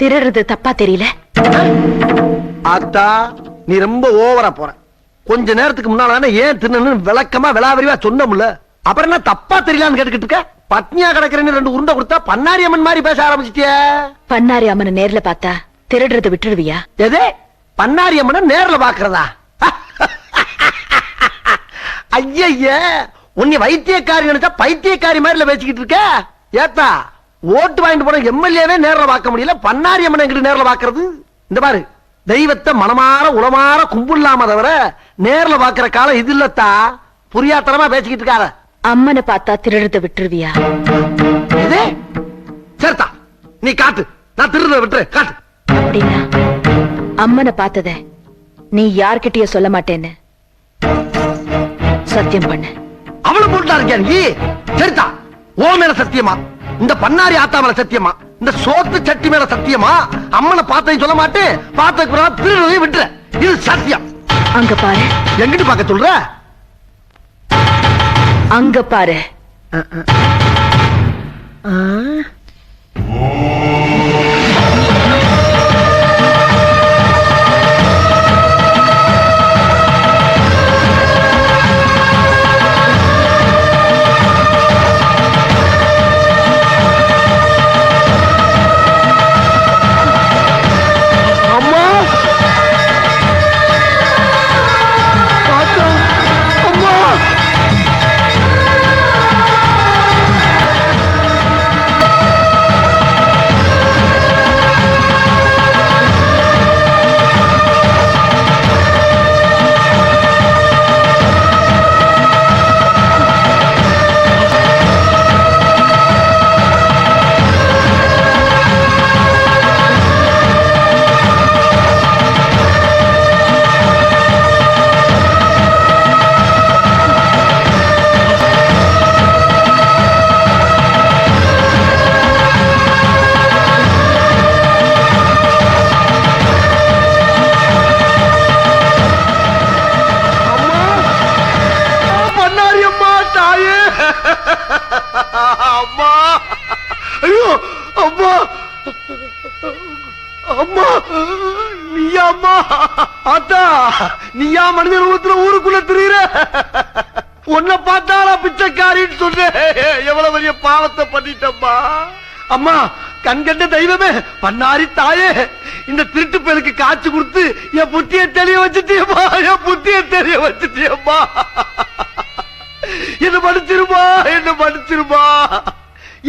திருடுறது தப்பா தெரியல. அத்தா நீ ரொம்ப ஓவரா போற. கொஞ்ச நேரத்துக்கு முன்னால ஏன் தின்னு விளக்கமா விளாவரிவா சொன்னமுல்ல, அப்புறம் என்ன தப்பா தெரியலான்னு கேட்டுக்கிட்டு இருக்க? பத்னியா கிடக்குறேன்னு 2 உருண்டை கொடுத்தா பன்னாரி அம்மன் மாதிரி பேச ஆரம்பிச்சிட்டிய. பன்னாரி அம்மனை நேர்ல பார்த்தா திருடுறத விட்டுருவியா? எது பன்னாரி அம்மனை நேர்ல பாக்குறதா? ஐய உன்னை வைத்தியக்காரி நினைச்சா பைத்தியக்காரி மாதிரி பேசிக்கிட்டு இருக்க. ஏத்தா ஓட்டு வாங்கிட்டு போன எம்எல்ஏவே நேர்ல பார்க்க முடியல, பன்னாரி அம்மனை எங்கிட்ட நேர்ல பாக்குறது? இந்த பாரு, தெய்வத்தை மனமாற உளமாற கும்பிடலாம தவிர நேர்ல பாக்குற காலம் இது இல்லத்தா. புரியாத்தனமா பேசிக்கிட்டு இருக்கார. அம்மனை பார்த்தா திருடுறத விட்டுருவியா? எது சரிதா, நீ காட்டு, நான் திருடுறத விட்டுரு, காட்டு. அப்படின்னா அம்மனை பார்த்தத நீ யார்கிட்டயே சொல்ல மாட்டேன்னு சத்தியம் பண்ணு. அவளை போட்டா இருக்கியா நீ? சரிதா, ஓ மேல சத்தியமா, இந்த பன்னாரி ஆத்தா மேல சத்தியமா, இந்த சோத்து சட்டி மேல சத்தியமா, அம்மனை பார்த்தேன்னு சொல்ல மாட்டேன், பார்த்த திருடுறதை விட்டுற, இது சத்தியம். அங்க பாரு. எங்கிட்டு பார்க்க சொல்ற? அங்க பாரு. அம்மா, ஐயோ அம்மா, அம்மா, நீயா அம்மா? ஆத்தா, நீயா மனித ரூபத்துல ஊருக்குள்ள திரியுற? உன்னை பார்த்தாலா பிச்சைக்காரின்னு சொன்னேன். எவ்வளவு பெரிய பாவத்தை பண்ணிட்டம்மா. அம்மா, கண்கண்ட தெய்வமே, பன்னாரி தாயே, இந்த திருட்டு பேருக்கு காட்சி கொடுத்து என் புத்திய தெரிய வச்சுட்டியம்மா, என் புத்திய தெரிய வச்சுட்டியம்மா. என்ன மன்னிச்சிருமா, என்ன மன்னிச்சிருமா.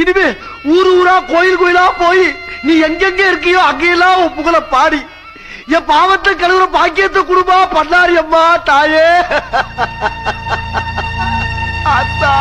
இனிமே ஊரு ஊரா கோயில் கோயிலா போய் நீ எங்கெங்க இருக்கியோ அங்கெல்லாம் உன் புகழ பாடி என் பாவத்தை கழுவுற பாக்கியத்தை குடும்பா பன்னாரி அம்மா தாயே. அத்தா.